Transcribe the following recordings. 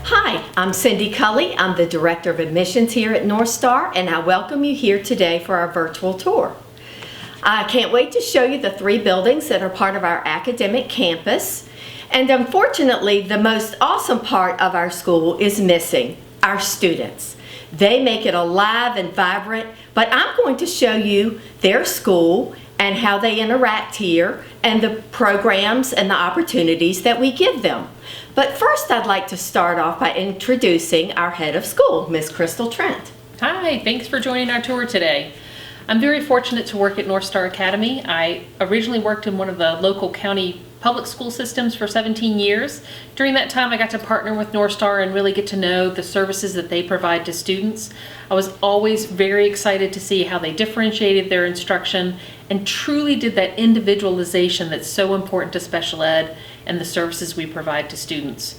Hi, I'm Cindy Cully. I'm the Director of Admissions here at Northstar, and I welcome you here today for our virtual tour. I can't wait to show you the 3 buildings that are part of our academic campus. And unfortunately, the most awesome part of our school is missing: our students. They make it alive and vibrant, but I'm going to show you their school and how they interact here and the programs and the opportunities that we give them. But first, I'd like to start off by introducing our head of school, Miss Crystal Trent. Hi, thanks for joining our tour today. I'm very fortunate to work at Northstar Academy. I originally worked in one of the local county public school systems for 17 years. During that time, I got to partner with Northstar and really get to know the services that they provide to students. I was always very excited to see how they differentiated their instruction and truly did that individualization that's so important to special ed and the services we provide to students.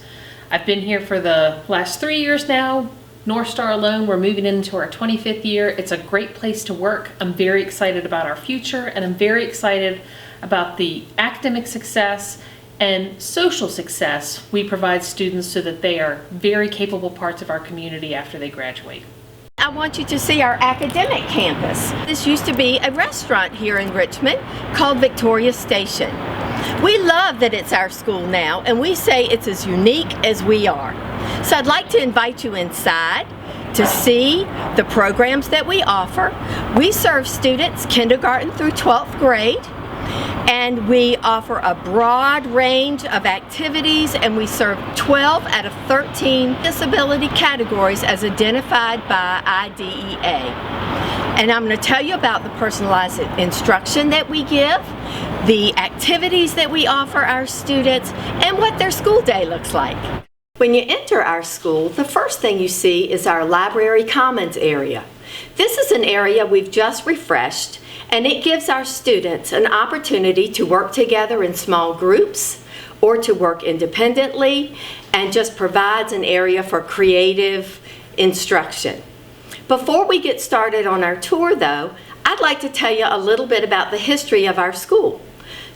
I've been here for the last 3 years now. Northstar alone, we're moving into our 25th year. It's a great place to work. I'm very excited about our future, and I'm very excited about the academic success and social success we provide students so that they are very capable parts of our community after they graduate. I want you to see our academic campus. This used to be a restaurant here in Richmond called Victoria Station. We love that it's our school now, and we say it's as unique as we are. So I'd like to invite you inside to see the programs that we offer. We serve students kindergarten through 12th grade, and we offer a broad range of activities, and we serve 12 out of 13 disability categories as identified by IDEA. And I'm going to tell you about the personalized instruction that we give, the activities that we offer our students, and what their school day looks like. When you enter our school, the first thing you see is our Library Commons area. This is an area we've just refreshed, and it gives our students an opportunity to work together in small groups or to work independently, and just provides an area for creative instruction. Before we get started on our tour though, I'd like to tell you a little bit about the history of our school.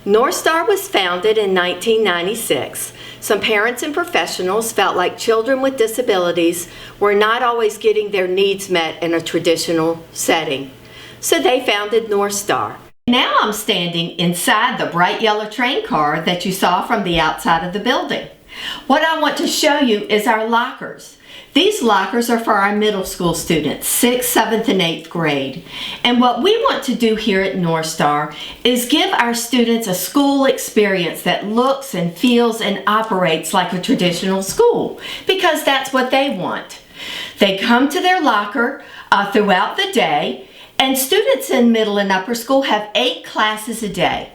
Northstar was founded in 1996. Some parents and professionals felt like children with disabilities were not always getting their needs met in a traditional setting. So they founded Northstar. Now I'm standing inside the bright yellow train car that you saw from the outside of the building. What I want to show you is our lockers. These lockers are for our middle school students, 6th, 7th, and 8th grade. And what we want to do here at Northstar is give our students a school experience that looks and feels and operates like a traditional school, because that's what they want. They come to their locker throughout the day, and students in middle and upper school have 8 classes a day.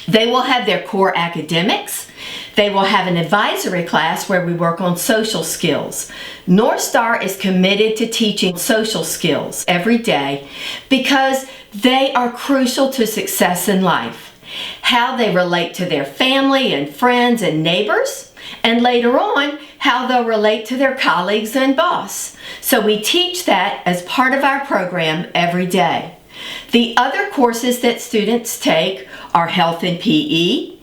They will have their core academics. They will have an advisory class where we work on social skills. Northstar is committed to teaching social skills every day because they are crucial to success in life. How they relate to their family and friends and neighbors, and later on, how they'll relate to their colleagues and boss. So we teach that as part of our program every day. The other courses that students take are health and PE,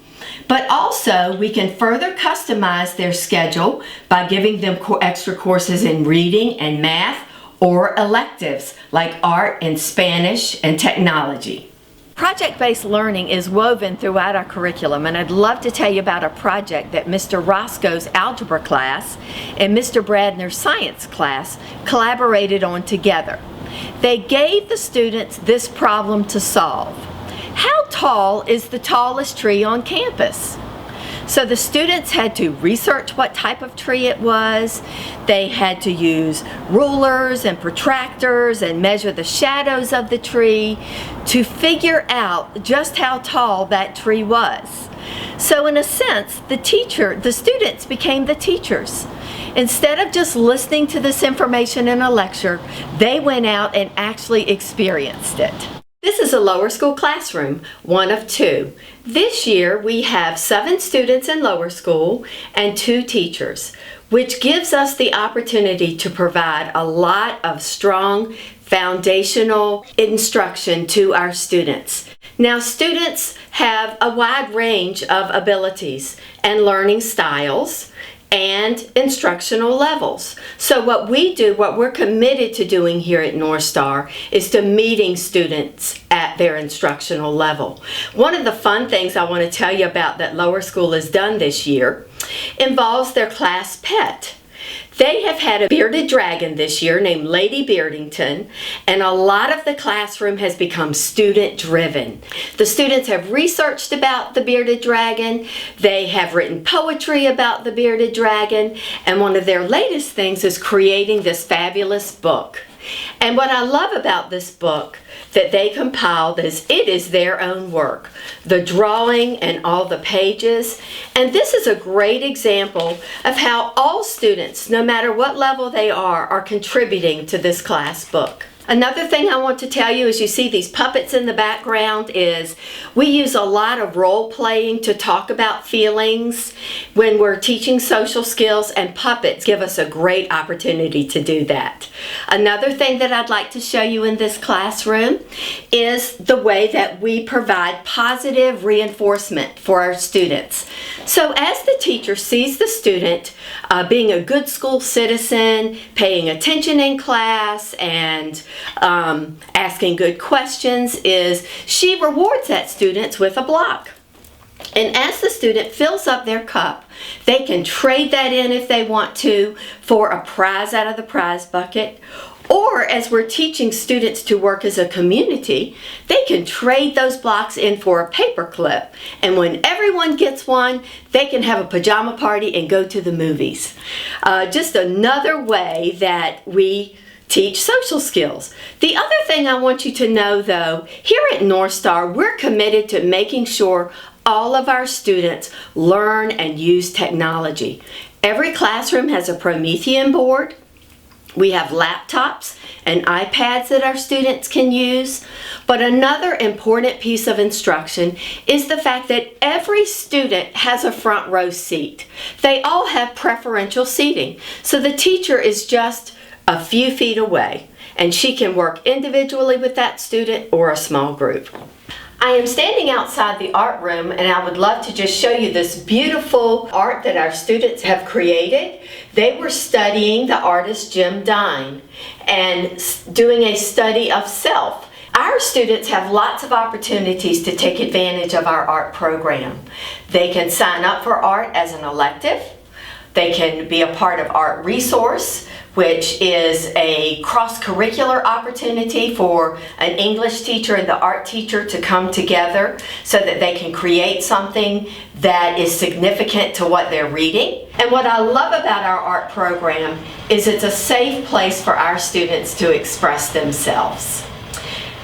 but also we can further customize their schedule by giving them extra courses in reading and math, or electives like art and Spanish and technology. Project-based learning is woven throughout our curriculum, and I'd love to tell you about a project that Mr. Roscoe's algebra class and Mr. Bradner's science class collaborated on together. They gave the students this problem to solve. How tall is the tallest tree on campus? So the students had to research what type of tree it was. They had to use rulers and protractors and measure the shadows of the tree to figure out just how tall that tree was. So in a sense, the students became the teachers. Instead of just listening to this information in a lecture, they went out and actually experienced it. This is a lower school classroom, one of 2. This year we have 7 students in lower school and 2 teachers, which gives us the opportunity to provide a lot of strong foundational instruction to our students. Now, students have a wide range of abilities and learning styles, and instructional levels. So what we do, what we're committed to doing here at Northstar, is to meeting students at their instructional level. One of the fun things I want to tell you about that lower school has done this year involves their class pet. They have had a bearded dragon this year named Lady Beardington, and a lot of the classroom has become student driven. The students have researched about the bearded dragon, they have written poetry about the bearded dragon, and one of their latest things is creating this fabulous book. And what I love about this book that they compiled is it is their own work. The drawing and all the pages. And this is a great example of how all students, no matter what level they are contributing to this class book. Another thing I want to tell you, as you see these puppets in the background, is we use a lot of role playing to talk about feelings when we're teaching social skills, and puppets give us a great opportunity to do that. Another thing that I'd like to show you in this classroom is the way that we provide positive reinforcement for our students. So as the teacher sees the student being a good school citizen, paying attention in class, and asking good questions, is she rewards that student with a block. And as the student fills up their cup, they can trade that in if they want to for a prize out of the prize bucket. Or as we're teaching students to work as a community, they can trade those blocks in for a paper clip. And when everyone gets one, they can have a pajama party and go to the movies. Just another way that we teach social skills. The other thing I want you to know, though, here at Northstar, we're committed to making sure all of our students learn and use technology. Every classroom has a Promethean board. We have laptops and iPads that our students can use. But another important piece of instruction is the fact that every student has a front row seat. They all have preferential seating. So the teacher is just a few feet away, and she can work individually with that student or a small group. I am standing outside the art room, and I would love to just show you this beautiful art that our students have created. They were studying the artist Jim Dine and doing a study of self. Our students have lots of opportunities to take advantage of our art program. They can sign up for art as an elective. They can be a part of Art Resource, which is a cross-curricular opportunity for an English teacher and the art teacher to come together so that they can create something that is significant to what they're reading. And what I love about our art program is it's a safe place for our students to express themselves.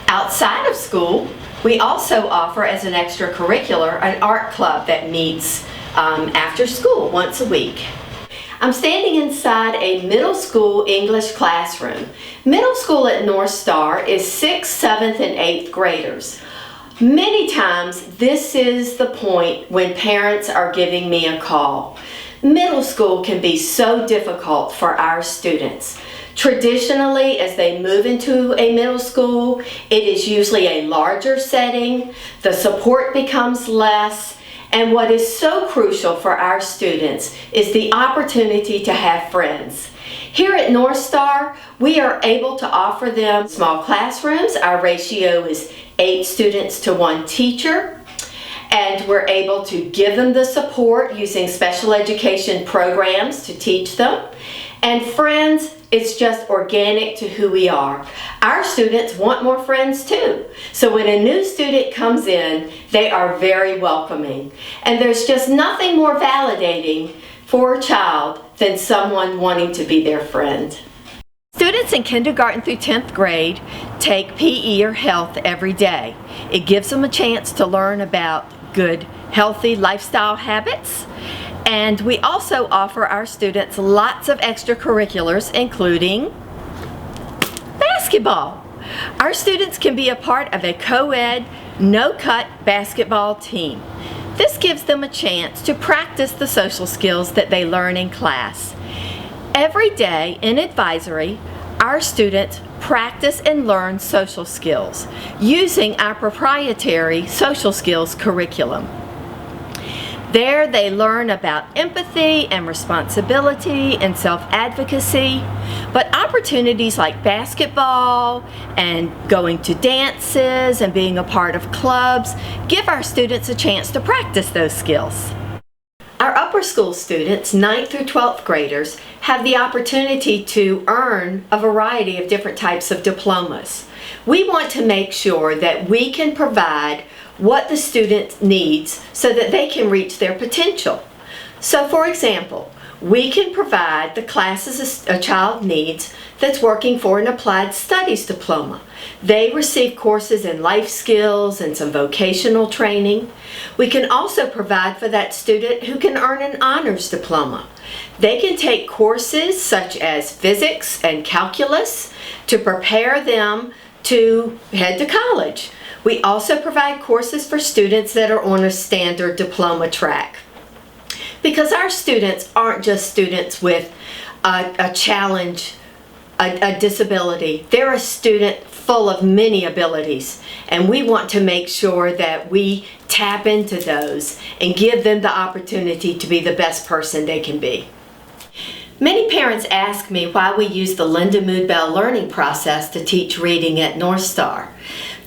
Outside of school, we also offer as an extracurricular an art club that meets after school once a week. I'm standing inside a middle school English classroom. Middle school at Northstar is 6th, 7th, and 8th graders. Many times this is the point when parents are giving me a call. Middle school can be so difficult for our students. Traditionally, as they move into a middle school, it is usually a larger setting. The support becomes less. And what is so crucial for our students is the opportunity to have friends. Here at Northstar, we are able to offer them small classrooms. Our ratio is 8 students to 1 teacher. And we're able to give them the support using special education programs to teach them. And friends, it's just organic to who we are. Our students want more friends too. So when a new student comes in, they are very welcoming. And there's just nothing more validating for a child than someone wanting to be their friend. Students in kindergarten through 10th grade take PE or health every day. It gives them a chance to learn about good, healthy lifestyle habits. And we also offer our students lots of extracurriculars, including basketball. Our students can be a part of a co-ed, no-cut basketball team. This gives them a chance to practice the social skills that they learn in class. Every day in advisory, our students practice and learn social skills using our proprietary social skills curriculum. There they learn about empathy and responsibility and self-advocacy, but opportunities like basketball and going to dances and being a part of clubs give our students a chance to practice those skills. Our upper school students, 9th through 12th graders, have the opportunity to earn a variety of different types of diplomas. We want to make sure that we can provide what the student needs so that they can reach their potential. So for example, we can provide the classes a child needs that's working for an applied studies diploma. They receive courses in life skills and some vocational training. We can also provide for that student who can earn an honors diploma. They can take courses such as physics and calculus to prepare them to head to college. We also provide courses for students that are on a standard diploma track. Because our students aren't just students with a challenge, a disability. They're a student full of many abilities, and we want to make sure that we tap into those and give them the opportunity to be the best person they can be. Many parents ask me why we use the Lindamood-Bell learning process to teach reading at Northstar.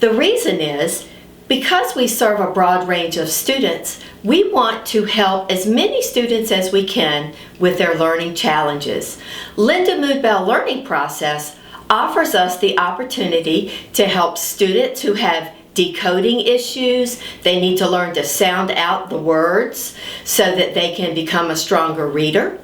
The reason is because we serve a broad range of students, we want to help as many students as we can with their learning challenges. Lindamood-Bell learning process offers us the opportunity to help students who have decoding issues. They need to learn to sound out the words so that they can become a stronger reader.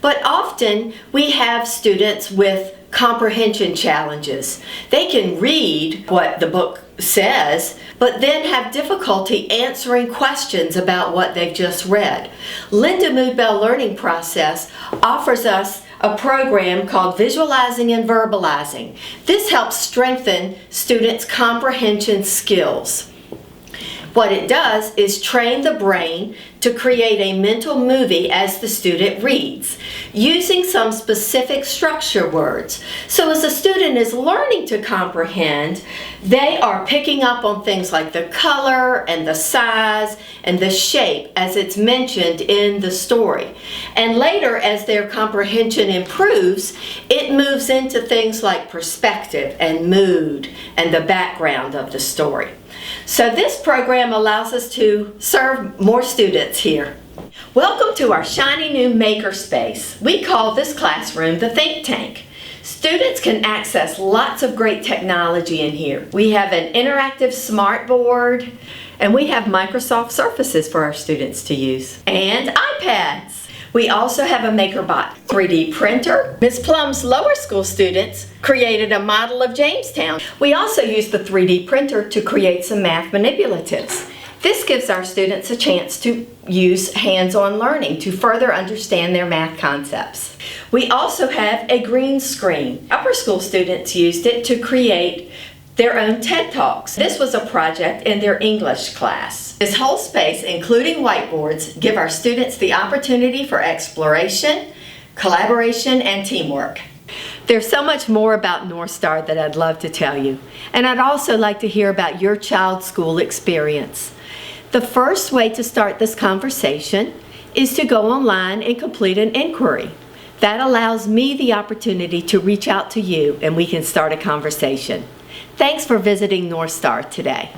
But often we have students with comprehension challenges. They can read what the book says, but then have difficulty answering questions about what they've just read. Lindamood-Bell learning process offers us a program called Visualizing and Verbalizing. This helps strengthen students' comprehension skills. What it does is train the brain to create a mental movie as the student reads, using some specific structure words. So as a student is learning to comprehend, they are picking up on things like the color and the size and the shape as it's mentioned in the story. And later, as their comprehension improves, it moves into things like perspective and mood and the background of the story. So this program allows us to serve more students here. Welcome to our shiny new makerspace. We call this classroom the Think Tank. Students can access lots of great technology in here. We have an interactive smart board, and we have Microsoft Surfaces for our students to use, and iPads. We also have a MakerBot 3D printer. Ms. Plum's lower school students created a model of Jamestown. We also use the 3D printer to create some math manipulatives. This gives our students a chance to use hands-on learning to further understand their math concepts. We also have a green screen. Upper school students used it to create their own TED Talks. This was a project in their English class. This whole space, including whiteboards, give our students the opportunity for exploration, collaboration, and teamwork. There's so much more about Northstar that I'd love to tell you, and I'd also like to hear about your child's school experience. The first way to start this conversation is to go online and complete an inquiry. That allows me the opportunity to reach out to you, and we can start a conversation. Thanks for visiting Northstar today.